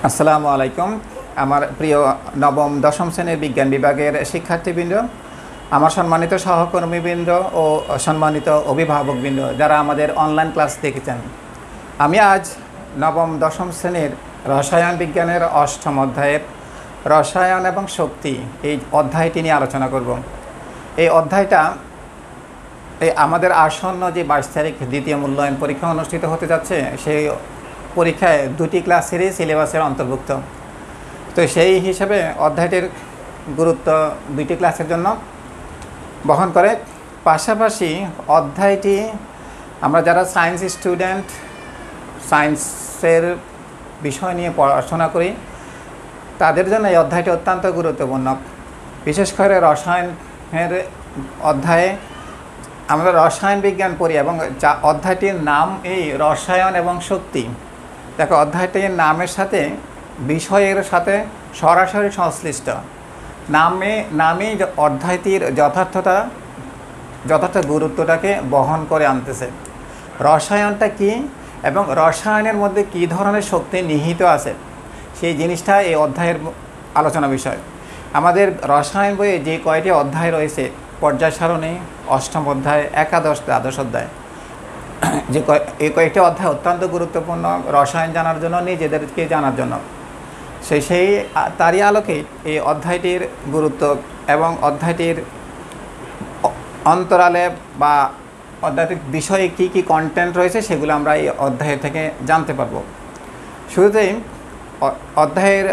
আসসালামু আলাইকুম। আমার প্রিয় নবম দশম শ্রেণীর বিজ্ঞান বিভাগের শিক্ষার্থীবৃন্দ, আমার সম্মানিত সহকর্মীবৃন্দ ও সম্মানিত অভিভাবকবৃন্দ যারা আমাদের অনলাইন ক্লাস দেখেছেন, আমি আজ নবম দশম শ্রেণীর রসায়ন বিজ্ঞানের অষ্টম অধ্যায়ের রসায়ন এবং শক্তি এই অধ্যায়টি নিয়ে আলোচনা করব। এই অধ্যায়টা আমাদের আসন্ন যে 22 তারিখ দ্বিতীয় মূল্যায়ন পরীক্ষা অনুষ্ঠিত হতে যাচ্ছে, সেই পরীক্ষায় দুটি ক্লাসেরই সিলেবাসের অন্তর্ভুক্ত। তো সেই হিসাবে অধ্যায়টির গুরুত্ব দুইটি ক্লাসের জন্য বহন করে। পাশাপাশি অধ্যায়টি আমরা যারা সায়েন্স স্টুডেন্ট, সায়েন্সের বিষয় নিয়ে পড়াশোনা করি, তাদের জন্য এই অধ্যায়টি অত্যন্ত গুরুত্বপূর্ণ। বিশেষ করে রসায়নের অধ্যায়ে আমরা রসায়ন বিজ্ঞান পড়ি এবং যা অধ্যায়টির নাম এই রসায়ন এবং শক্তি। দেখো, অধ্যায়টির নামের সাথে বিষয়ের সাথে সরাসরি সংশ্লিষ্ট। নামেই অধ্যায়টির যথার্থ গুরুত্বটাকে বহন করে আনতেছে। রসায়নটা কি এবং রসায়নের মধ্যে কী ধরনের শক্তি নিহিত আছে, সেই জিনিসটা এই অধ্যায়ের আলোচনা বিষয়। আমাদের রসায়ন বইয়ে যে কয়টি অধ্যায় রয়েছে, পর্যায় সারণী, অষ্টম অধ্যায়, একাদশ, দ্বাদশ অধ্যায়, যে এই কয়েকটি অধ্যায় অত্যন্ত গুরুত্বপূর্ণ রসায়ন জানার জন্য, নিজেদেরকে জানার জন্য। সেই তারই আলোকে এই অধ্যায়টির গুরুত্ব এবং অধ্যায়টির অন্তরালে বা অধ্যায়টির বিষয়ে কী কী কন্টেন্ট রয়েছে সেগুলো আমরা এই অধ্যায় থেকে জানতে পারব। শুরুতেই অধ্যায়ের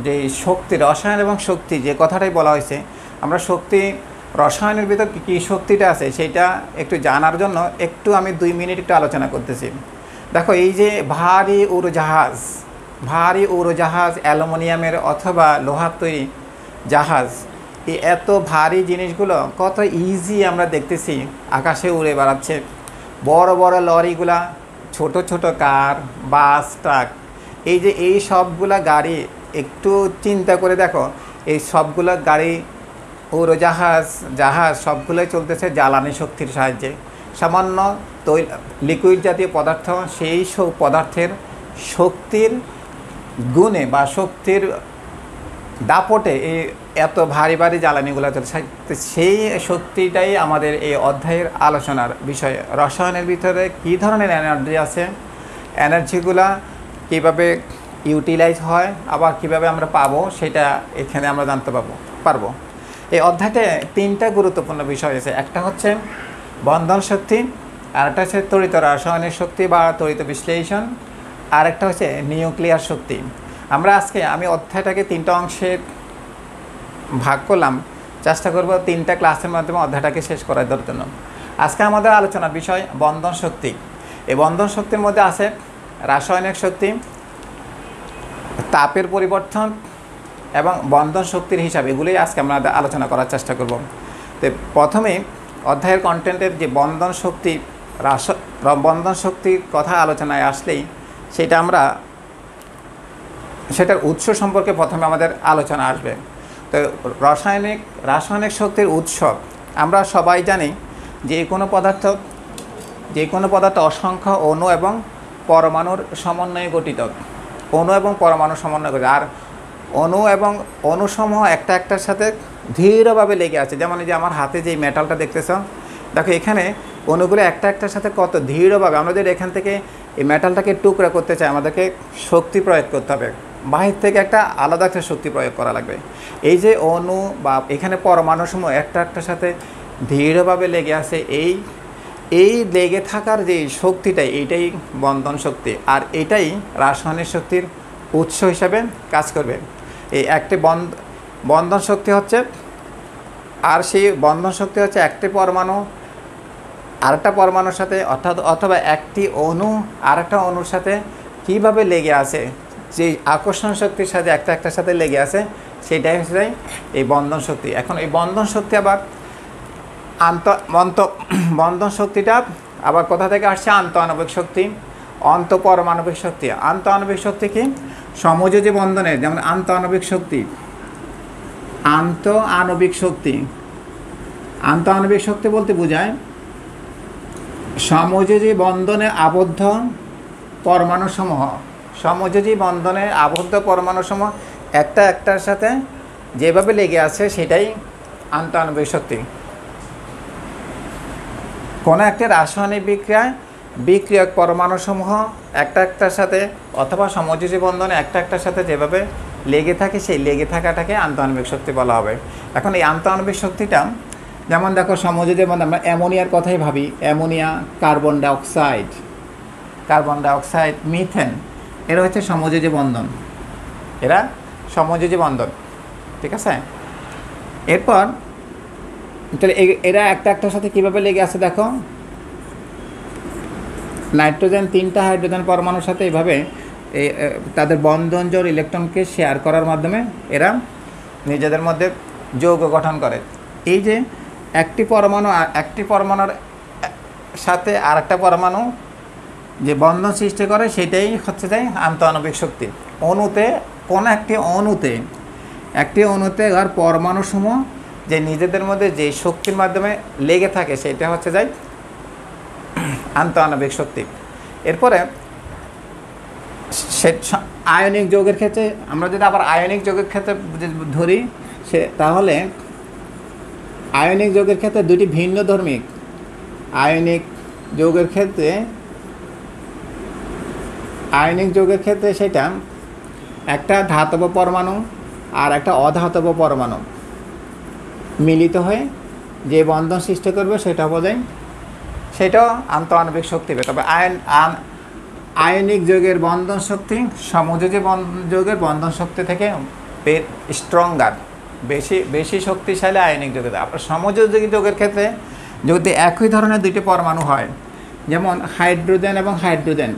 যে শক্তি, রসায়ন এবং শক্তি যে কথাটাই বলা হয়েছে, আমরা শক্তি, রসায়নের ভিতর কী শক্তিটা আছে সেটা একটু জানার জন্য আমি 2 মিনিট একটু আলোচনা করতেছি। দেখো, এই যে ভারী উড়োজাহাজ, অ্যালুমিনিয়ামের অথবা লোহার তৈরি জাহাজ, এই এত ভারী জিনিসগুলো কত ইজি আমরা দেখতেছি আকাশে উড়ে বেড়াচ্ছে। বড় বড় লরিগুলা, ছোট ছোট কার, বাস, ট্রাক, এই সবগুলা গাড়ি, একটু চিন্তা করে দেখো, এই সবগুলো গাড়ি, উড়োজাহাজ, সবগুলোই চলতেছে জ্বালানি শক্তির সাহায্যে। সামান্য লিকুইড জাতীয় পদার্থ, সেই সব পদার্থের শক্তির গুণে বা শক্তির দাপটে এই এত ভারী ভারী জ্বালানিগুলো চলছে। সেই শক্তিটাই আমাদের এই অধ্যায়ের আলোচনার বিষয়। রসায়নের ভিতরে কী ধরনের এনার্জি আছে, এনার্জিগুলা কীভাবে ইউটিলাইজ হয়, আবার কীভাবে আমরা পাবো, সেটা এখানে আমরা জানতে পারবো। এই অধ্যায়তে 3টা গুরুত্বপূর্ণ বিষয় আছে। একটা হচ্ছে বন্ধন শক্তি, আরেকটা হচ্ছে তড়িৎ রাসায়নিক শক্তি বা তড়িৎ বিশ্লেষণ, আর একটা হচ্ছে নিউক্লিয়ার শক্তি। আমি অধ্যায়টাকে 3টা অংশে ভাগ করলাম, চেষ্টা করব 3টা ক্লাসের মাধ্যমে অধ্যায়টাকে শেষ করার জন্য। আজকে আমাদের আলোচনার বিষয় বন্ধন শক্তি। এই বন্ধন শক্তির মধ্যে আছে রাসায়নিক শক্তি, তাপের পরিবর্তন এবং বন্ধন শক্তির হিসাব, এগুলোই আজকে আমরা আলোচনা করার চেষ্টা করব। তো প্রথমে অধ্যায়ের কন্টেন্টের যে বন্ধন শক্তির কথা আলোচনায় আসলেই সেটার উৎস সম্পর্কে প্রথমে আমাদের আলোচনা আসবে। তো রাসায়নিক শক্তির উৎস আমরা সবাই জানি, যে কোনো পদার্থ অসংখ্য অণু এবং পরমাণুর সমন্বয়ে গঠিত। আর অণু এবং অণুসমূহ একটার সাথে দৃঢ়ভাবে লেগে আছে। যেমন এই যে আমার হাতে যে মেটালটা দেখতেছ, দেখো এখানে অণুগুলো একটার সাথে কত দৃঢ়ভাবে। আমরা যদি এখান থেকে এই মেটালটাকে টুকরা করতে চাই, আমাদেরকে শক্তি প্রয়োগ করতে হবে, বাহির থেকে আলাদা একটা শক্তি প্রয়োগ করা লাগবে। এই যে অণু বা এখানে পরমাণুসমূহ একটার সাথে দৃঢ়ভাবে লেগে আছে, এই লেগে থাকার যে শক্তিটা, এইটাই বন্ধন শক্তি। আর এটাই রাসায়নিক শক্তির উৎস হিসাবে কাজ করবে। এই একটি বন্ধন শক্তি হচ্ছে, আর সেই বন্ধন শক্তি হচ্ছে একটি পরমাণু আরেকটা পরমাণুর সাথে, অথবা একটি অণু আরেকটা অণুর সাথে কীভাবে লেগে আছে, যে আকর্ষণ শক্তির সাথে একটার সাথে লেগে আছে, সেটাই হচ্ছে এই বন্ধন শক্তি। এখন এই বন্ধন শক্তি আবার বন্ধন শক্তিটা আবার কোথা থেকে আসছে? আন্তঃআণবিক শক্তি, অন্তঃপরমাণবিক শক্তি। আন্তঃআণবিক শক্তি কি? সমযোজী বন্ধনের, যেমন আন্তঃআণবিক শক্তি বলতে বোঝায় সমযোজী বন্ধনে আবদ্ধ পরমাণুসমূহ সমযোজী বন্ধনে আবদ্ধ পরমাণুসমূহ একটা একটার সাথে যেভাবে লেগে আছে সেটাই আন্তঃআণবিক শক্তি। কোনো একটি রাসায়নিক বিক্রিয়ায় বিক্রিয়ক পরমাণুসমূহ একটা একটার সাথে অথবা সমযোজী বন্ধনে একটা একটার সাথে যেভাবে লেগে থাকে সেই লেগে থাকাটাকে আন্তঃআণবিক শক্তি বলা হবে। এখন এই আন্তঃআণবিক শক্তিটা যেমন দেখো সমযোজী বন্ধন, আমরা অ্যামোনিয়ার কথাই ভাবি, অ্যামোনিয়া, কার্বন ডাইঅক্সাইড, মিথেন, এরা হচ্ছে সমযোজী বন্ধন, এরা সমযোজী বন্ধন, ঠিক আছে। এরপর তাহলে এরা একটা একটার সাথে কীভাবে লেগে আছে দেখো, নাইট্রোজেন 3টা হাইড্রোজেন পরমাণুর সাথে এইভাবে তাদের বন্ধন জোড় ইলেকট্রনকে শেয়ার করার মাধ্যমে এরা নিজেদের মধ্যে যৌগ গঠন করে। এই যে একটি পরমাণুর সাথে আর একটা পরমাণু যে বন্ধন সৃষ্টি করে সেটাই হচ্ছে যাই আন্তঃআণবিক শক্তি। কোনো একটি অণুতে আর পরমাণুসমূহ যে নিজেদের মধ্যে যে শক্তির মাধ্যমে লেগে থাকে সেটা হচ্ছে যাই আন্তঃআণবিক শক্তি। এরপরে আয়নিক যৌগের ক্ষেত্রে আমরা যদি আবার আয়নিক যৌগের ক্ষেত্রে ধরি তাহলে আয়নিক যৌগের ক্ষেত্রে দুটি ভিন্ন ধর্মিক আয়নিক যৌগের ক্ষেত্রে সেটা একটা ধাতব পরমাণু আর একটা অধাতব পরমাণু মিলিত হয়ে যে বন্ধন সৃষ্টি করবে সেটাও আন্তঃআণবিক শক্তি হবে। তবে আয়নিক যৌগের বন্ধন শক্তি সমযোজী যৌগের বন্ধন শক্তি থেকে স্ট্রঙ্গার, বেশি শক্তিশালী আয়নিক যৌগের। আপনার সমযোজী যৌগের ক্ষেত্রে যদি একই ধরনের দুইটি পরমাণু হয়, যেমন হাইড্রোজেন এবং হাইড্রোজেন,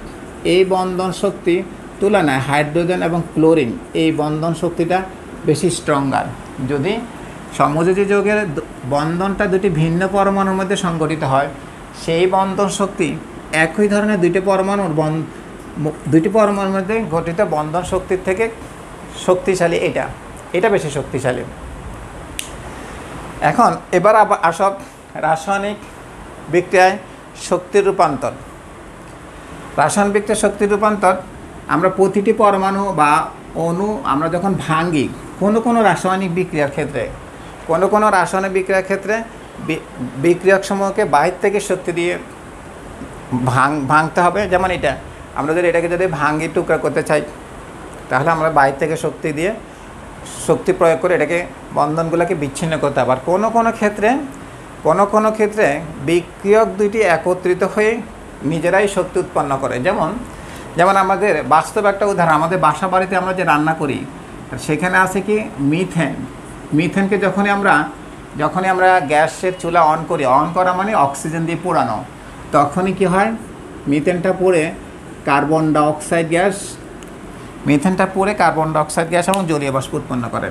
এই বন্ধন শক্তি তুলনায় হাইড্রোজেন এবং ক্লোরিন এই বন্ধন শক্তিটা বেশি স্ট্রঙ্গার। যদি সমযোজী যৌগের বন্ধনটা দুটি ভিন্ন পরমাণুর মধ্যে সংগঠিত হয়, সেই বন্ধন শক্তি একই ধরনের দুইটি পরমাণুর মধ্যে গঠিত বন্ধন শক্তির থেকে শক্তিশালী, এটা বেশি শক্তিশালী। এখন এবার আসব রাসায়নিক বিক্রিয়ায় শক্তির রূপান্তর। রাসায়নিক বিক্রিয়ায় শক্তির রূপান্তর আমরা প্রতিটি পরমাণু বা অণু আমরা যখন ভাঙি কোনো রাসায়নিক বিক্রিয়ার ক্ষেত্রে বিক্রিয়ক সমূহকে বাহির থেকে শক্তি দিয়ে ভাঙতে হবে। যেমন আমরা যদি এটাকে ভাঙি টুকরা করতে চাই তাহলে আমরা বাহির থেকে শক্তি প্রয়োগ করে এটাকে বন্ধনগুলোকে বিচ্ছিন্ন করতে হবে। আর কোনো ক্ষেত্রে বিক্রিয়ক দুইটি একত্রিত হয়ে নিজেরাই শক্তি উৎপন্ন করে। যেমন আমাদের বাস্তব একটা উদাহরণ, আমাদের বাসা বাড়িতে আমরা যে রান্না করি সেখানে আছে কি মিথেনকে যখনই আমরা গ্যাসের চুলা অন করা মানে অক্সিজেন দিয়ে পোড়ানো, তখনই কি হয়, মিথেনটা পড়ে কার্বন ডাইঅক্সাইড গ্যাস এবং জলীয় বাষ্প উৎপন্ন করে।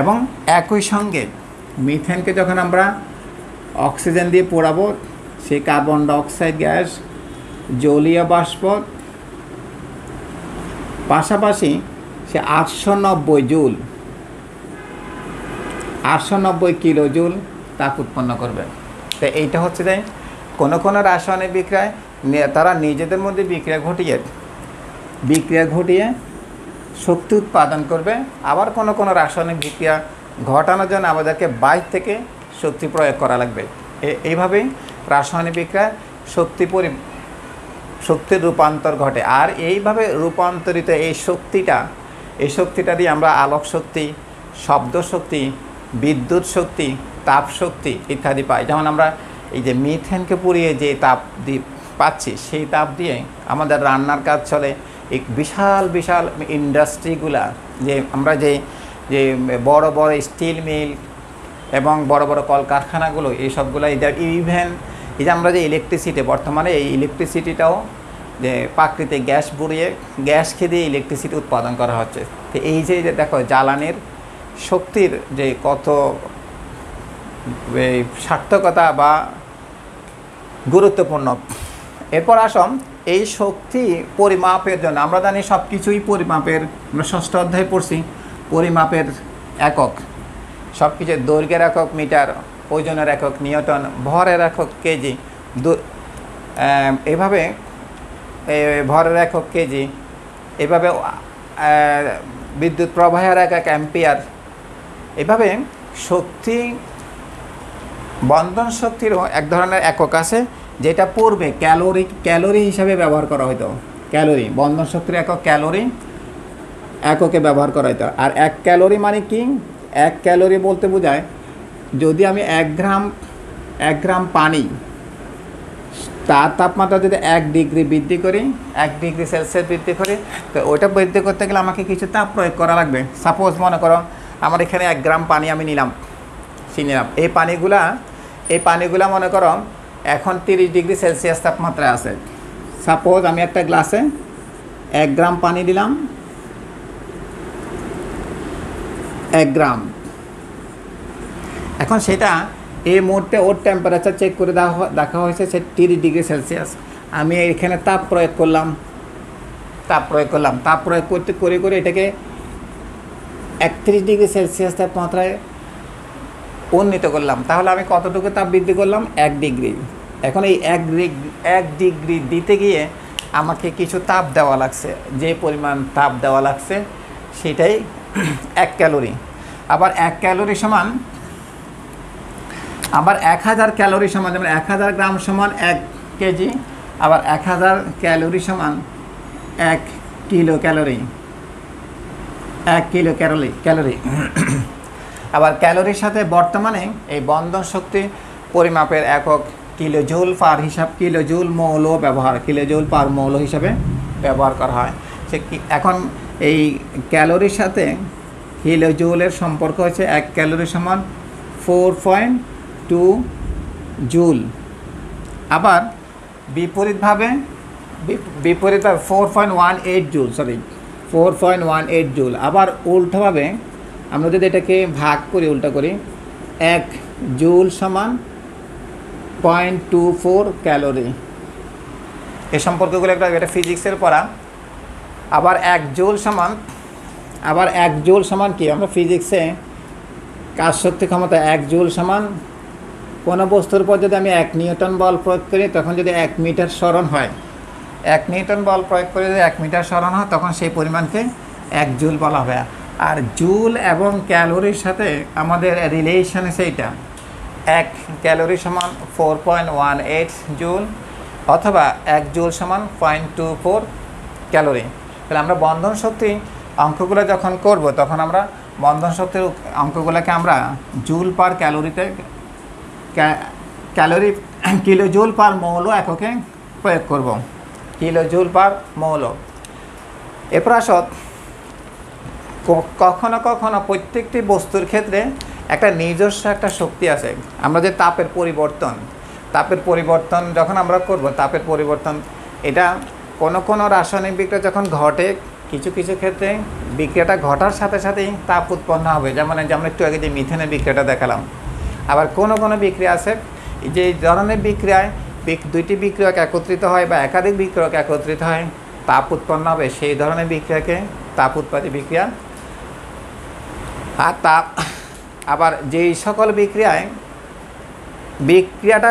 এবং একই সঙ্গে মিথেনকে যখন আমরা অক্সিজেন দিয়ে পোড়াবো, সেই কার্বন ডাইঅক্সাইড গ্যাস, জলীয় বাষ্প, পাশাপাশি সে 890 কিলো জুল তাপ উৎপন্ন করবে। তো এইটা হচ্ছে যে কোনো রাসায়নিক বিক্রিয়ায় তারা নিজেদের মধ্যে বিক্রিয়া ঘটিয়ে শক্তি উৎপাদন করবে। আবার কোনো রাসায়নিক বিক্রিয়া ঘটানোর জন্য আমাদেরকে বাইরে থেকে শক্তি প্রয়োগ করা লাগবে। এইভাবেই রাসায়নিক বিক্রিয়ায় শক্তির রূপান্তর ঘটে। আর এইভাবে রূপান্তরিত এই শক্তিটা দিয়ে আমরা আলোক শক্তি, শব্দ শক্তি, বিদ্যুৎ শক্তি, তাপ শক্তি ইত্যাদি পাই। যেমন আমরা এই যে মিথেনকে পুড়িয়ে যে তাপ পাচ্ছি, সেই তাপ দিয়ে আমাদের রান্নার কাজ চলে। এই বিশাল ইন্ডাস্ট্রিগুলা, যে আমরা যে বড় স্টিল মিল এবং বড় কলকারখানাগুলো, এই সবগুলো ইভেন এই যে আমরা যে ইলেকট্রিসিটি, বর্তমানে এই ইলেকট্রিসিটিটাও যে প্রাকৃতিক গ্যাসকে দিয়ে ইলেকট্রিসিটি উৎপাদন করা হচ্ছে। তো এই যে দেখো জ্বালানির শক্তির যে কত সার্থকতা বা গুরুত্বপূর্ণ। এরপর আসম এই শক্তি পরিমাপের জন্য আমরা জানি সব কিছুই পরিমাপের, আমরা ষষ্ঠ অধ্যায়ে পড়ছি পরিমাপের একক, সব কিছু দৈর্ঘ্যের একক মিটার, ওজনের একক নিউটন, ভরের একক কেজি, এভাবে ভরের একক কেজি, এভাবে বিদ্যুৎ প্রবাহের এক অ্যাম্পিয়ার। এভাবে শক্তি, বন্ধন শক্তিরও এক ধরনের একক আছে যেটা পূর্বে ক্যালোরি হিসাবে ব্যবহার করা হতো। ক্যালোরি, বন্ধন শক্তির একক ক্যালোরি, এককে ব্যবহার করা হতো। আর 1 ক্যালোরি মানে কি? 1 ক্যালোরি বলতে বোঝায় যদি আমি 1 গ্রাম পানি, তার তাপমাত্রা যদি 1 ডিগ্রি বৃদ্ধি করি, 1 ডিগ্রি সেলসিয়াস বৃদ্ধি করি, তো ওইটা বৃদ্ধি করতে গেলে আমাকে কিছু তাপ প্রয়োগ করা লাগবে। সাপোজ মনে করো আমার এখানে 1 গ্রাম পানি আমি নিলাম। এই পানিগুলা মনে করো এখন 30 ডিগ্রি সেলসিয়াস তাপমাত্রায় আছে। সাপোজ আমি একটা গ্লাসে 1 গ্রাম পানি দিলাম, 1 গ্রাম। এখন সেটা এই মুহূর্তে ওর টেম্পারেচার চেক করে দেখা হয়েছে সে 30 ডিগ্রি সেলসিয়াস। আমি এখানে তাপ প্রয়োগ করলাম। তাপ প্রয়োগ করতে করে এটাকে 31 ডিগ্রি সেলসিয়াস তাপমাত্রায় উন্নীত করলাম। তাহলে আমি কতটুকু তাপ বৃদ্ধি করলাম? 1 ডিগ্রি। এখন এই 1 ডিগ্রি দিতে গিয়ে আমাকে কিছু তাপ দেওয়া লাগছে। যে পরিমাণ তাপ দেওয়া লাগছে সেটাই 1 ক্যালোরি। আবার 1 ক্যালোরি সমান, আবার 1000 ক্যালোরি সমান, যেমন 1000 গ্রাম সমান 1 কেজি, আবার 1000 ক্যালোরি সমান 1 কিলো ক্যালোরি। 1 kilo calorie. আবার ক্যালোরির সাথে বর্তমানে এই বন্ধন শক্তি পরিমাপের একক কিলোজুল পার মৌল হিসাবে ব্যবহার করা হয়। এখন এই ক্যালোরির সাথে কিলোজুলের সম্পর্ক হচ্ছে 1 ক্যালোরি সমান 4.2 জুল। আবার বিপরীতভাবে 4.18 জুল, 4.18 জুল। আবার উল্টোভাবে আমরা যদি এটাকে ভাগ করি, উল্টা করি, 1 জুল সমান 0.24 ক্যালোরি। এই সম্পর্কগুলো এটা ফিজিক্সের পড়া। আবার 1 জুল সমান কি? আমরা ফিজিক্সে কাজ শক্তি ক্ষমতা 1 জুল সমান কোনো বস্তুর উপর যদি আমি 1 নিউটন বল প্রয়োগ করি, তখন যদি 1 মিটার সরণ হয়, 1 নিউটন বল প্রয়োগ করে যদি 1 মিটার সরণ হয়, তখন সেই পরিমাণকে 1 জুল বলা হবে। আর জুল এবং ক্যালোরির সাথে আমাদের রিলেশন সেইটা 1 ক্যালোরি সমান 4.18 জুল, অথবা 1 জুল সমান 0.24 ক্যালোরি। তাহলে আমরা বন্ধন শক্তি অঙ্কগুলো যখন করব, তখন আমরা বন্ধন শক্তির অঙ্কগুলোকে আমরা জুল পার ক্যালোরিতে কিলোজুল পার মৌল এককে প্রয়োগ করব। কিলোজুল পার মৌল। এরপর আসত কখনো কখনো প্রত্যেকটি বস্তুর ক্ষেত্রে একটা নিজস্ব একটা শক্তি আছে। আমরা যে তাপের পরিবর্তন যখন আমরা করব, তাপের পরিবর্তন এটা কোনো রাসায়নিক বিক্রিয়া যখন ঘটে, কিছু ক্ষেত্রে বিক্রিয়াটা ঘটার সাথে সাথেই তাপ উৎপন্ন হবে। যেমন আমরা একটু আগে যে মিথেনের বিক্রিয়াটা দেখালাম। আবার কোনো বিক্রিয়া আছে যে ধরনের বিক্রিয়ায় দুইটি বিক্রিয়ক একত্রিত হয় বা একাধিক বিক্রিয়ক একত্রিত হয়, তাপ উৎপন্ন হবে, সেই ধরনের বিক্রিয়াকে তাপ উৎপাদী বিক্রিয়া। আর আবার যেই সকল বিক্রিয়াটা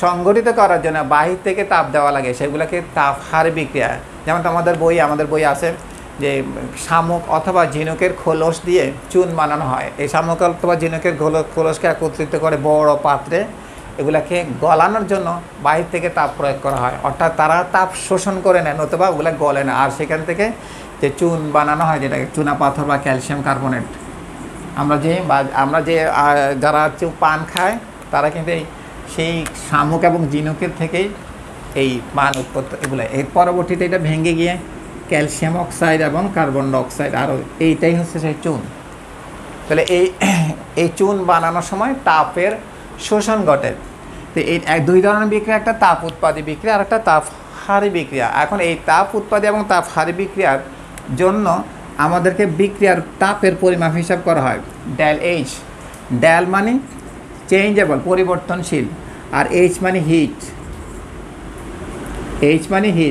সংগঠিত করার জন্য বাহির থেকে তাপ দেওয়া লাগে, সেগুলোকে তাপ হার বিক্রিয়া। যেমন আমাদের বই আছে যে শামুক অথবা ঝিনুকের খোলস দিয়ে চুন বানানো হয়। এই শামুক অথবা ঝিনুকের খোলসকে একত্রিত করে বড় পাত্রে এগুলাকে গলানোর জন্য বাহির থেকে তাপ প্রয়োগ করা হয়। অর্থাৎ তারা তাপ শোষণ করে নেয়, নতুবা ওগুলো গলে না। আর সেখান থেকে যে চুন বানানো হয়, যেটাকে চুনা পাথর বা ক্যালসিয়াম কার্বনেট, আমরা যে যারা পান খায় তারা কিন্তু সেই শামুক এবং ঝিনুকের থেকেই এই পান উৎপত্তি এগুলো। এর পরবর্তীতে এটা ভেঙে গিয়ে ক্যালসিয়াম অক্সাইড এবং কার্বন ডাইঅক্সাইড, আরও এইটাই হচ্ছে সেই চুন। তাহলে এই চুন বানানোর সময় তাপের শোষণ ঘটে। তো এই দুই ধরনের বিক্রিয়া, একটা তাপ উৎপাদী বিক্রিয়া আর একটা তাপ হারী বিক্রিয়া। এখন এই তাপ উৎপাদী এবং তাপ হারী বিক্রিয়ার জন্য আমাদেরকে বিক্রিয়ার তাপের পরিমাপ হিসাব করা হয় ডেল এইচ। ডেল মানে চেঞ্জেবল, পরিবর্তনশীল, আর এইচ মানে হিট।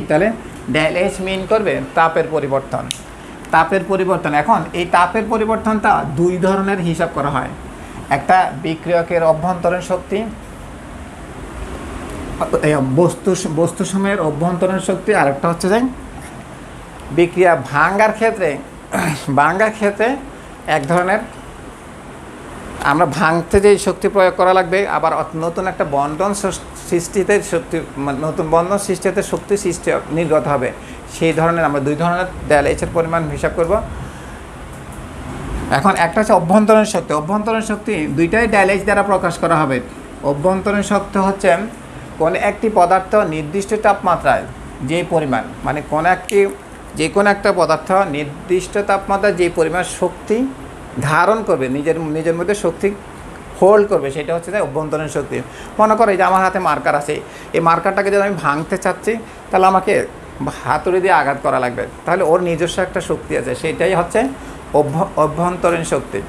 তাহলে ডেল এইচ মিন করবে তাপের পরিবর্তন। এখন এই তাপের পরিবর্তনটা দুই ধরনের হিসাব করা হয়। একটা বিক্রিয়কের অভ্যন্তরীণ শক্তি, বস্তু সময়ের অভ্যন্তরীণ শক্তি, আর একটা হচ্ছে যে বিক্রিয়া ভাঙ্গার ক্ষেত্রে এক ধরনের আমরা ভাঙতে যে শক্তি প্রয়োগ করা লাগবে, আবার নতুন একটা বন্ধন সৃষ্টিতে নতুন বন্ধন সৃষ্টিতে শক্তি নির্গত হবে। সেই ধরনের আমরা দুই ধরনের ডেল এইচের পরিমাণ হিসাব করব। এখন একটা হচ্ছে অভ্যন্তরীণ শক্তি দুইটাই ডেল এইচ দ্বারা প্রকাশ করা হবে। অভ্যন্তরীণ শক্তি হচ্ছে কোন একটি পদার্থ নির্দিষ্ট তাপমাত্রায় যে পরিমাণ, মানে যে কোনো একটা পদার্থ নির্দিষ্ট তাপমাত্রায় যে পরিমাণ শক্তি ধারণ করবে, নিজের মধ্যে শক্তি হোল্ড করবে, সেটা হচ্ছে অভ্যন্তরীণ শক্তি। মনে করো যে আমার হাতে মার্কার আছে, এই মার্কারটাকে যদি আমি ভাঙতে চাচ্ছি তাহলে আমাকে হাতুড়ি দিয়ে আঘাত করা লাগবে, তাহলে ওর নিজস্ব একটা শক্তি আছে, সেটাই হচ্ছে অভ্যন্তরীণ শক্তি।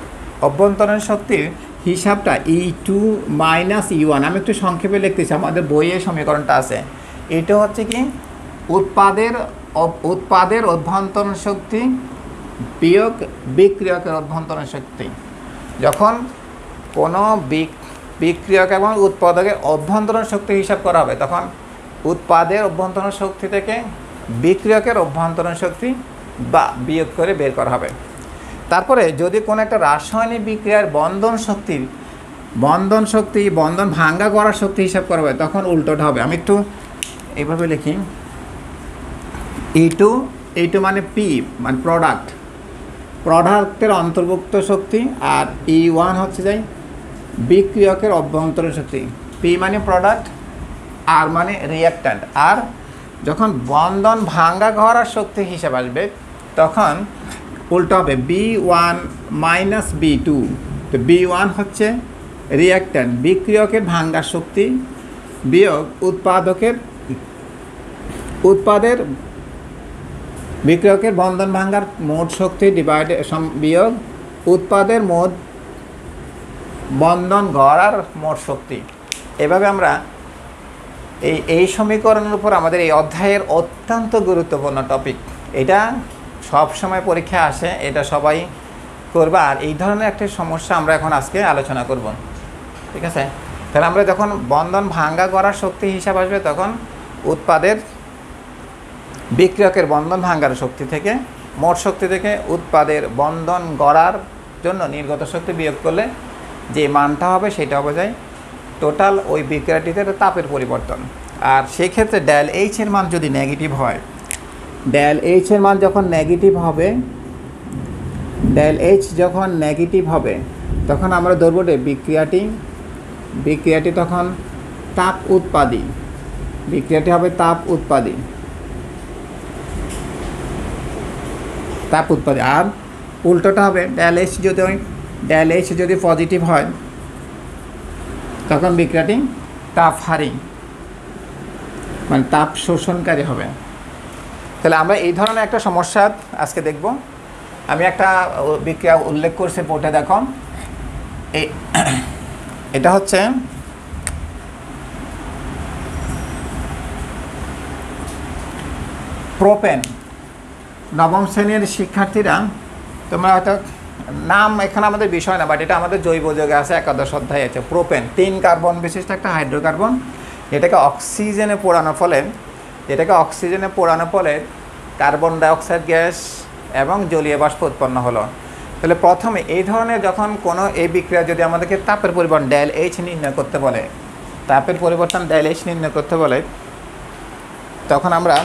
অভ্যন্তরীণ শক্তির হিসাবটা E2 - E1, আমি একটু সংক্ষেপে লিখতেছি, আমাদের বইয়ে সমীকরণটা আছে। এটা হচ্ছে কি উৎপাদের অভ্যন্তরীণ শক্তি বিয়োগ বিক্রিয়কের অভ্যন্তরীণ শক্তি। যখন কোনো বিক্রিয়ক এবং উৎপাদকের অভ্যন্তরীণ শক্তি হিসাব করা হবে, তখন উৎপাদের অভ্যন্তরীণ শক্তি থেকে বিক্রিয়কের অভ্যন্তরীণ শক্তি বা বিয়োগ করে বের করা হবে। তারপরে যদি কোনো একটা রাসায়নিক বিক্রিয়ার বন্ধন ভাঙ্গা করার শক্তি হিসাব করা হবে, তখন উল্টোটা হবে। আমি একটু এইভাবে লিখি, E2 মানে P মানে প্রোডাক্টের অন্তর্ভুক্ত শক্তি, আর E1 হচ্ছে যাই বিক্রিয়কের অভ্যন্তরীণ শক্তি। P মানে প্রোডাক্ট, আর মানে রিঅ্যাক্ট্যান্ট। আর যখন বন্ধন ভাঙ্গা করার শক্তি হিসাব আসবে তখন উল্টো হবে B1 - B2। তো B1 হচ্ছে রিঅ্যাক্ট্যান্ট বিক্রিয়কের ভাঙ্গার শক্তি বিয়োগ উৎপাদের বিক্রিয়কের বন্ধন ভাঙ্গার মোট শক্তি বিয়োগ উৎপাদের মোট বন্ধন গড়ার মোট শক্তি। এভাবে আমরা এই সমীকরণের উপর আমাদের এই অধ্যায়ের অত্যন্ত গুরুত্বপূর্ণ টপিক। এটা সব সময় পরীক্ষায় আসে, এটা সবাই করবে। আর এই ধরনের একটা সমস্যা আমরা এখন আজকে আলোচনা করব, ঠিক আছে? তাহলে আমরা যখন বন্ধন ভাঙ্গা করার শক্তি হিসাব আসবে, তখন বিক্রিয়কের বন্ধন ভাঙ্গার শক্তি থেকে মোট শক্তি থেকে উৎপাদের বন্ধন গড়ার জন্য নির্গত শক্তি বিয়োগ করলে যে মানটা হবে সেটা হবে যায় টোটাল ওই বিক্রিয়াটিতে তাপের পরিবর্তন। আর সেই ক্ষেত্রে ডেল এইচের মান যদি নেগেটিভ হয়, যখন নেগেটিভ হবে তখন আমরা ধরবো যে বিক্রিয়াটি তখন তাপ উৎপাদী, বিক্রিয়াটি হবে তাপ উৎপাদী। আর উল্টোটা হবে ডেল এইচ যদি পজিটিভ হয় তখন বিক্রিয়াটি তাপহারী মানে তাপ শোষণকারী হবে। তাহলে আমরা এই ধরনের একটা সমস্যা আজকে দেখব। আমি একটা বিক্রিয়া উল্লেখ করছি বোর্ডে, দেখো এটা হচ্ছে প্রোপেন। নবম শ্রেণীর শিক্ষার্থীরা তোমরা হয়তো নাম এখানে আমাদের বিষয় না, বাট এটা আমাদের জৈব যৌগে আছে, একাদশ অধ্যায় আছে। প্রোপেন 3 কার্বন বিশিষ্ট একটা হাইড্রোকার্বন, এটাকে অক্সিজেনে পোড়ানোর ফলে কার্বন ডাইঅক্সাইড গ্যাস এবং জলীয় বাষ্প উৎপন্ন হলো। তাহলে প্রথমে এই ধরনের যখন কোনো এই বিক্রিয়া যদি আমাদেরকে তাপের পরিবর্তন ডেল এইচ নির্ণয় করতে বলে, তখন আমরা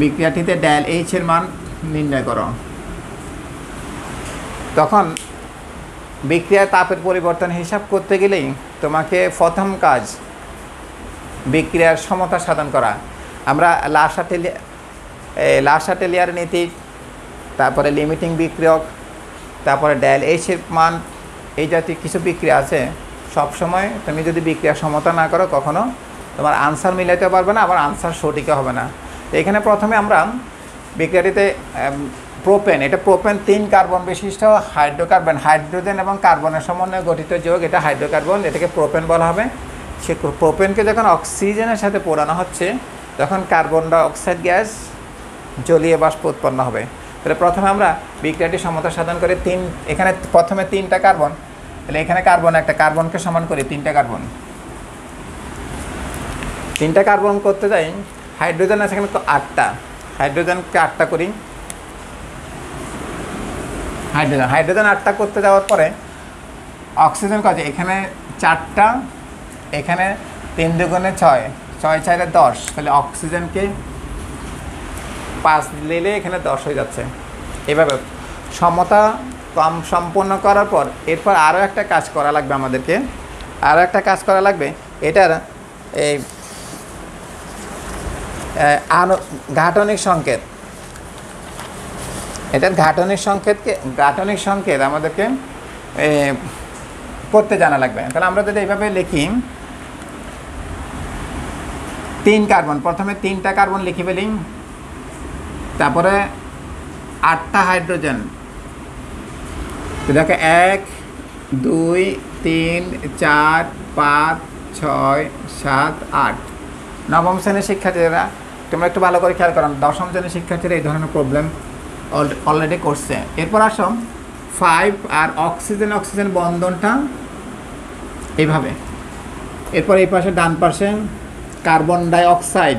বিক্রিয়াটিতে ডেল এইচের মান নির্ণয় করো। তখন বিক্রিয়ার তাপের পরিবর্তন হিসাব করতে গেলেই তোমাকে প্রথম কাজ বিক্রিয়ার সমতা সাধন করা। আমরা লাসাটেলিয়ার নীতি, তারপরে লিমিটিং বিক্রিয়ক, তারপরে ডেল এইচের মান, এই জাতীয় কিছু বিক্রিয়া আছে। সবসময় তুমি যদি বিক্রিয়ার সমতা না করো কখনো তোমার আনসার মিলাইতে পারবে না, আবার আনসার সঠিকও হবে না। এখানে প্রথমে আমরা বিক্রিয়াটিতে প্রোপেন, এটা প্রোপেন 3 কার্বন বিশিষ্ট হাইড্রোকার্বন, হাইড্রোজেন এবং কার্বনের সমন্বয়ে গঠিত যৌগ, এটা হাইড্রোকার্বন, এটাকে প্রোপেন বলা হবে। সে প্রোপেনকে যখন অক্সিজেনের সাথে পোড়ানো হচ্ছে তখন কার্বন ডাইঅক্সাইড গ্যাস, জলীয় বাষ্প উৎপন্ন হবে। তাহলে প্রথমে আমরা বিক্রিয়াটি সমতা সাধন করে এখানে প্রথমে 3টা কার্বন, তাহলে এখানে একটা কার্বনকে সমান করি 3টা কার্বন করতে যাই, হাইড্রোজেন আছে এখানে 8টা, হাইড্রোজেনকে 8টা করি। হাইড্রোজেন 8টা করতে যাওয়ার পরে অক্সিজেন কত, এখানে 4টা, এখানে 3 দুগুণে 6, 6 4 10, তাহলে অক্সিজেনকে 5 দিলে এখানে 10 হয়ে যাচ্ছে। এভাবে সমতা সম্পন্ন করার পর এরপর আরও একটা কাজ করা লাগবে আমাদেরকে, এটার এই ঘাটনিক সংকেত, আমাদেরকে করতে জানা লাগবে। তাহলে আমরা যদি এইভাবে লিখি 3 কার্বন, প্রথমে 3টা কার্বন লিখে ফেলি, তারপরে 8টা হাইড্রোজেন, দেখো 1 2 3 4 5 6 7 8। নবম শ্রেণীর শিক্ষার্থীরা তোমরা একটু ভালো করে খেয়াল করো, দশম শ্রেণীর শিক্ষার্থীরা এই ধরনের প্রবলেম অলরেডি করছে। এরপর আসো 5 আর অক্সিজেন বন্ধনটা এইভাবে। এরপর এই পাশে ডান পাশে কার্বন ডাইঅক্সাইড,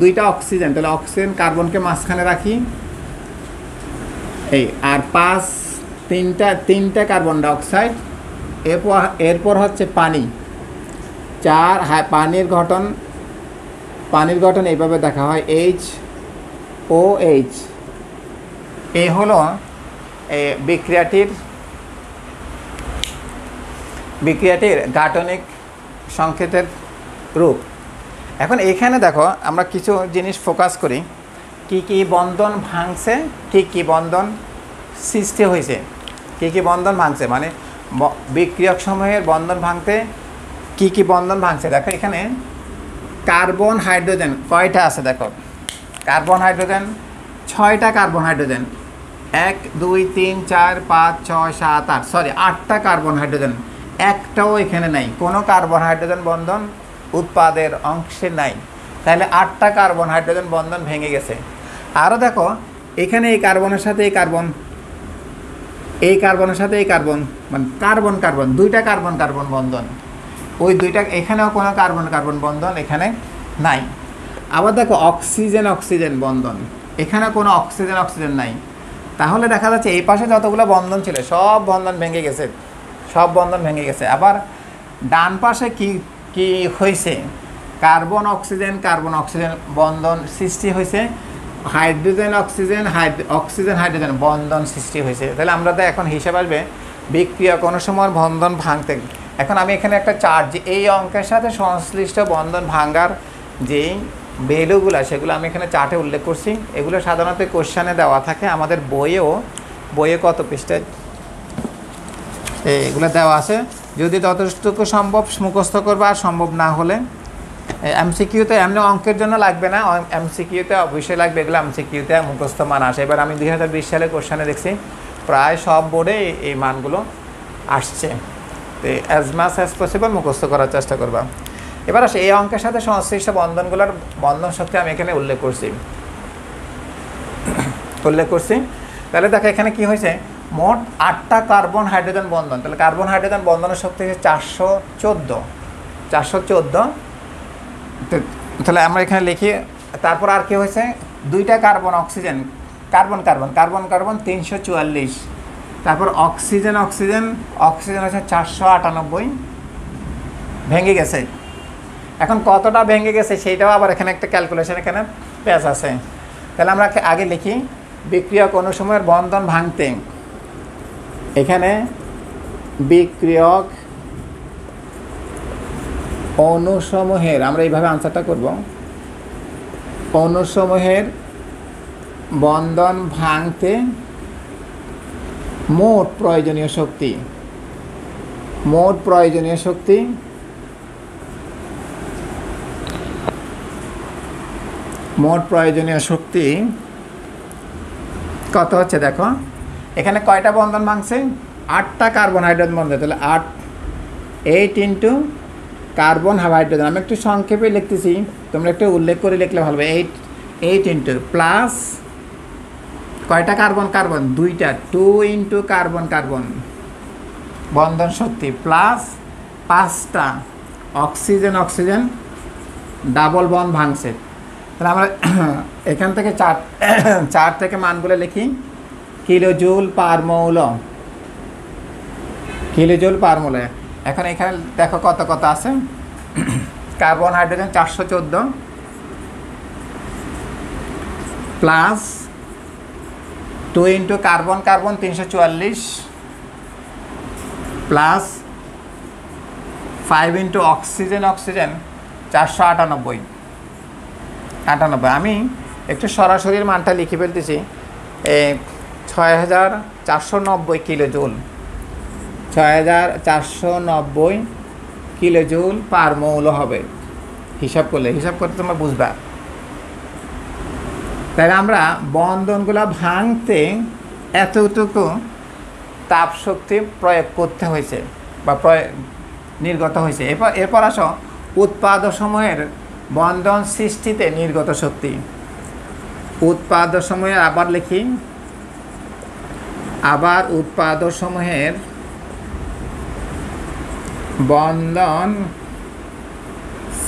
2টা অক্সিজেন, তাহলে অক্সিজেন কার্বনকে মাঝখানে রাখি এই, আর 3টা কার্বন ডাইঅক্সাইড। এরপর হচ্ছে পানি, 4 পানির গঠন এইভাবে দেখা হয় HOH। এই হলো বিক্রিয়াটির গাঠনিক সংকেতের রূপ। এখন এখানে দেখো আমরা কিছু জিনিস ফোকাস করি, কি বন্ধন ভাঙছে, কি বন্ধন সৃষ্টি হয়েছে, কি বন্ধন ভাঙছে, মানে বিক্রিয়ক সমূহের বন্ধন ভাঙতে কি বন্ধন ভাঙছে। দেখো এখানে কার্বন হাইড্রোজেন কয়টা আছে, দেখো কার্বন হাইড্রোজেন 6টা কার্বন হাইড্রোজেন, 1 2 3 4 5 6 7 8, সরি 8টা কার্বন হাইড্রোজেন, একটাও এখানে নাই, কোনো কার্বন হাইড্রোজেন বন্ধন উৎপাদের অংশে নাই। তাহলে 8টা কার্বন হাইড্রোজেন বন্ধন ভেঙে গেছে। আরও দেখো এখানে এই কার্বনের সাথে এই কার্বন, মানে কার্বন 2টা কার্বন বন্ধন, ওই 2টা, এখানেও কোনো কার্বন বন্ধন এখানে নাই। আবার দেখো অক্সিজেন বন্ধন, এখানে কোনো অক্সিজেন নাই। তাহলে দেখা যাচ্ছে এই পাশে যতগুলো বন্ধন ছিল সব বন্ধন ভেঙে গেছে। আবার ডান পাশে কি হয়েছে, কার্বন অক্সিজেন বন্ধন সৃষ্টি হয়েছে, হাইড্রোজেন হাইড্রোজেন বন্ধন সৃষ্টি হয়েছে। তাহলে আমরা তো এখন হিসাব আসবে বিক্রিয়া কোনো সময় বন্ধন ভাঙতে। এখন আমি এখানে একটা চার্ট, যে এই অঙ্কের সাথে সংশ্লিষ্ট বন্ধন ভাঙার যেই ভ্যালুগুলো সেগুলো আমি এখানে চার্টে উল্লেখ করছি। এগুলো সাধারণত কোশ্চেনে দেওয়া থাকে, আমাদের বইয়ে কত পৃষ্ঠায় এগুলো দেওয়া আছে। যদি যতটুকু সম্ভব মুখস্থ করবা, আর সম্ভব না হলে এমসিকিউতে, এমনি অঙ্কের জন্য লাগবে না, এমসিকিউতে অবশ্যই লাগবে। এগুলো এমসিকিউতে মুখস্থ মান আসে। এবার আমি 2020 সালে কোশ্চেনে দেখছি প্রায় সব বোর্ডে এই মানগুলো আসছে। তো অ্যাজ মাচ অ্যাজ পসিবল মুখস্থ করার চেষ্টা করবা। এবার আসে এই অঙ্কের সাথে সংশ্লিষ্ট বন্ধনগুলোর বন্ধন শক্তি আমি এখানে উল্লেখ করছি। তাহলে দেখো এখানে কি হয়েছে, মোট 8টা কার্বন হাইড্রোজেন বন্ধন, তাহলে কার্বন হাইড্রোজেন বন্ধনের শক্তি হচ্ছে 414। তাহলে আমরা এখানে লিখি। তারপর আর কি হয়েছে, 2টা কার্বন অক্সিজেন, কার্বন 344। তারপর অক্সিজেন হচ্ছে 498, ভেঙে গেছে। এখন কতটা ভেঙে গেছে সেইটাও আবার এখানে একটা ক্যালকুলেশন এখানে পেজ আছে। তাহলে আমরা আগে লিখি বিক্রিয়ক অনুসময়ের বন্ধন ভাঙতে, এখানে বিক্রিয়ক অনুসমূহের, আমরা এইভাবে আনসারটা করব, অনুসমূহের বন্ধন ভাঙতে মোট প্রয়োজনীয় শক্তি কত হচ্ছে দেখো। এখানে কয়টা বন্ধন ভাঙছে, 8টা কার্বন হাইড্রোজেন বন্ধন। তাহলে 8 ইন্টু কার্বন হাইড্রোজেন, আমি একটু সংক্ষেপে লিখতেছি, তোমরা একটু উল্লেখ করে লিখলে ভালো হবে। 8 ইন্টু প্লাস কয়টা কার্বন 2টা, 2 ইন্টু কার্বন বন্ধন শক্তি, প্লাস 5টা অক্সিজেন ডাবল বন্ড ভাঙছে। তাহলে আমরা এখান থেকে চার থেকে মানগুলো লিখি। কিলোজুল পার মৌল, কিলোজুল পার মৌল। এখন এখানে দেখো কত কত আছে। Carbon hydrogen 414 plus 2 into carbon 344 plus 5 into oxygen 498। আমি একটু সরাসরি মানটা লিখে ফেলতেছি। 6490 কিলোজুল, 6490 কিলোজুল পার মৌল হবে হিসাব করতে তোমরা বুঝবা। তাহলে আমরা বন্ধনগুলো ভাঙতে এতটুকু তাপ শক্তি প্রয়োগ করতে হয়েছে বা নির্গত হয়েছে। এরপর আসো উৎপাদ সময়ের বন্ধন সৃষ্টিতে নির্গত শক্তি। উৎপাদ সময়ের আবার লিখি, আবার উৎপাদ সমূহের বন্ধন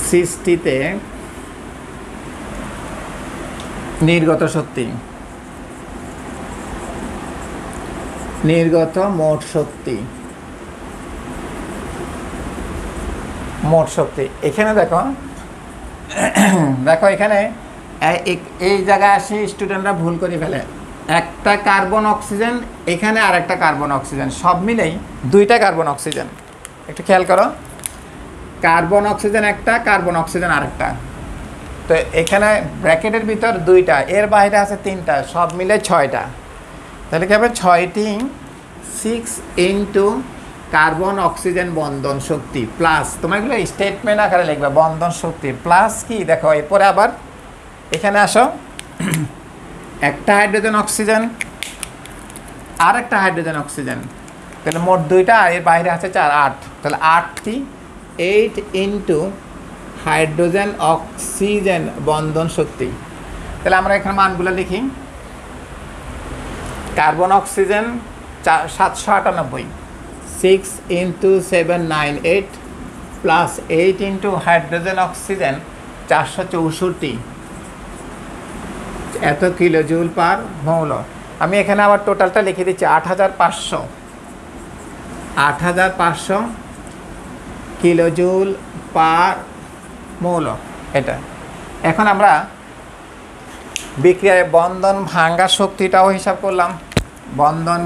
সৃষ্টিতে নির্গত শক্তি, নির্গত মোট শক্তি। এখানে দেখো এখানে এই জায়গায় আসি স্টুডেন্টরা ভুল করে ফেলে। একটা কার্বন অক্সিজেন এখানে, আর একটা কার্বন অক্সিজেন, সব মিলেই 2টা কার্বন অক্সিজেন। একটু খেয়াল করো, কার্বন অক্সিজেন একটা, কার্বন অক্সিজেন আরেকটা। তো এখানে ব্র্যাকেটের ভিতর 2টা, এর বাইরে আছে 3টা, সব মিলে 6টা। তাহলে কি হবে? 6টি 6 ইন্টু কার্বন অক্সিজেন বন্ধন শক্তি প্লাস, তোমার এগুলো স্টেটমেন্ট আকারে লিখবে, বন্ধন শক্তি প্লাস কি দেখো। এরপরে আবার এখানে আসো, একটা হাইড্রোজেন অক্সিজেন আর একটা হাইড্রোজেন অক্সিজেন, তাহলে মোট 2টা, আর এর বাইরে আছে 4, 8। তাহলে 8টি 8 ইন্টু হাইড্রোজেন অক্সিজেন বন্ধন শক্তি। তাহলে আমরা এখানে মানগুলো লিখি। Carbon oxygen 798, 6 into 798 plus 8 into hydrogen oxygen 464 এত কিলোজুল পার মৌল। আমি এখানে আবার টোটালটা লিখে দিচ্ছি, 8500 কিলোজুল পার মৌল এটা। এখন আমরা বিক্রিয়ায় বন্ধন ভাঙ্গার শক্তিটাও হিসাব করলাম, বন্ধন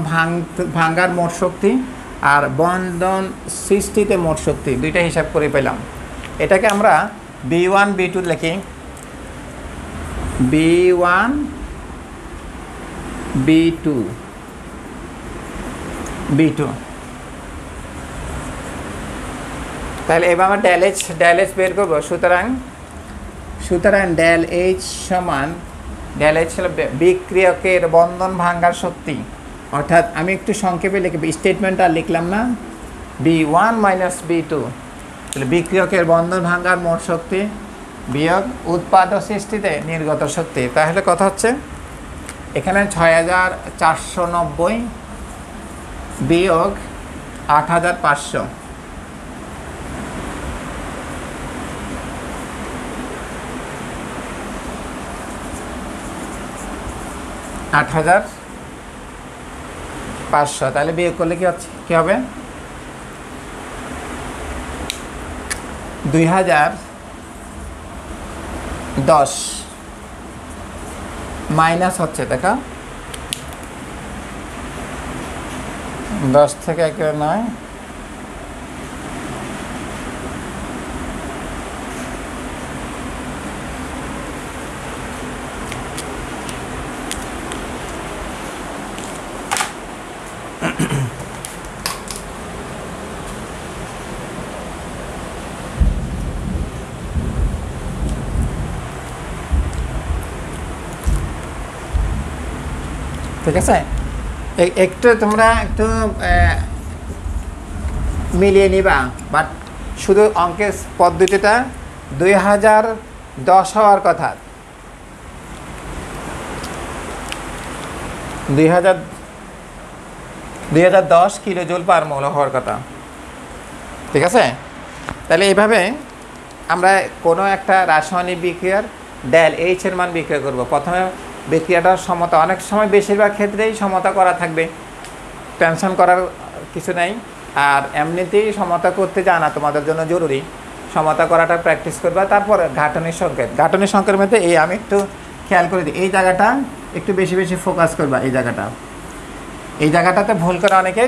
ভাঙ্গার মোট শক্তি আর বন্ধন সৃষ্টিতে মোট শক্তি, 2টা হিসাব করে পেলাম। এটাকে আমরা B1 B2 লিখি। B1 B2 তাহলে এবার আমরা ডেল এইচ বের করবো। সুতরাং ডেল এইচ সমান, ডেল এইচ হলো বিক্রিয়কের বন্ধন ভাঙ্গার শক্তি, অর্থাৎ আমি একটু সংক্ষেপে লিখব, স্টেটমেন্টটা লিখলাম না, B1 মাইনাস B2, তাহলে বিক্রিয়কের বন্ধন ভাঙ্গার মোট শক্তি বিয়োগ উৎপাদ সৃষ্টিতে নির্গত শক্তি। তাহলে কথা হচ্ছে এখানে 6490 বিয়োগ 8500, 8500। তাহলে বিয়োগ করলে কি হবে? 2010 মাইনাস হচ্ছে, দেখা 10 থেকে একেবারে 9, ঠিক আছে? একটু তোমরা একটু মিলিয়ে নিবা, বাট শুধু অঙ্কের পদ্ধতিটা 2010 হওয়ার কথা, 2010 কিলোজুল পার মৌল হওয়ার কথা, ঠিক আছে? তাহলে এইভাবে আমরা কোনো একটা রাসায়নিক বিক্রিয়ার ডেল এইচ এর মান বিক্রিয়া করব। প্রথমে বিক্রিয়াটার সমতা, অনেক সময় বেশিরভাগ ক্ষেত্রেই সমতা করা থাকবে, টেনশন করার কিছু নেই। আর এমনিতেই সমতা করতে জানা তোমাদের জন্য জরুরি, সমতা করাটা প্র্যাকটিস করবা। তারপর ঘাটনির সংকেত, ঘাটনির সংকেতের মধ্যে এই আমি একটু খেয়াল করে দিই, এই জায়গাটা একটু বেশি বেশি ফোকাস করবা। এই জায়গাটাতে ভুল করে অনেকে,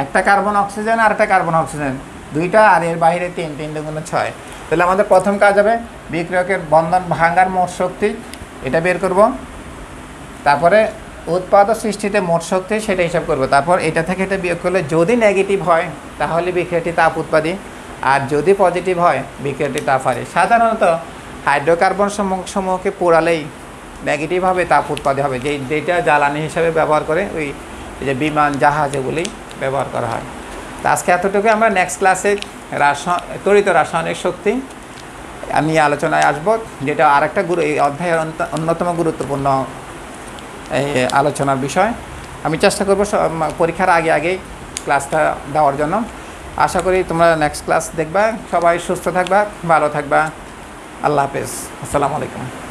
একটা কার্বন অক্সিজেন আর একটা কার্বন অক্সিজেন দুইটা, আর এর বাইরে 3, 3 দুগুণ 6। তাহলে আমাদের প্রথম কাজ হবে বিক্রিয়কের বন্ধন ভাঙার মোট শক্তি, এটা বের করব। তারপরে উৎপাদ ও সৃষ্টিতে মোট শক্তি, সেটা হিসাব করব। তারপর এটা থেকে এটা বিয়োগ করলে যদি নেগেটিভ হয় তাহলে বিক্রিয়াটি তাপ উৎপাদী, আর যদি পজিটিভ হয় বিক্রিয়াটি তাপ হারে। সাধারণত হাইড্রোকার্বন সমূহকে পোড়ালেই নেগেটিভভাবে তাপ উৎপাদী হবে, যেটা জ্বালানি হিসাবে ব্যবহার করে ওই যে বিমান জাহাজ এগুলি ব্যবহার করা হয়। তো আজকে এতটুকু। আমরা নেক্সট ক্লাসে তড়িৎ রাসায়নিক শক্তি নিয়ে আলোচনায় আসব, যেটা আরেকটা এই অধ্যায়ের অন্যতম গুরুত্বপূর্ণ এই আলোচনার বিষয়। আমি চেষ্টা করব পরীক্ষার আগে ক্লাসটা দেওয়ার জন্য। আশা করি তোমরা নেক্সট ক্লাস দেখবা। সবাই সুস্থ থাকবা, ভালো থাকবা। আল্লাহ হাফেজ, আসসালামু আলাইকুম।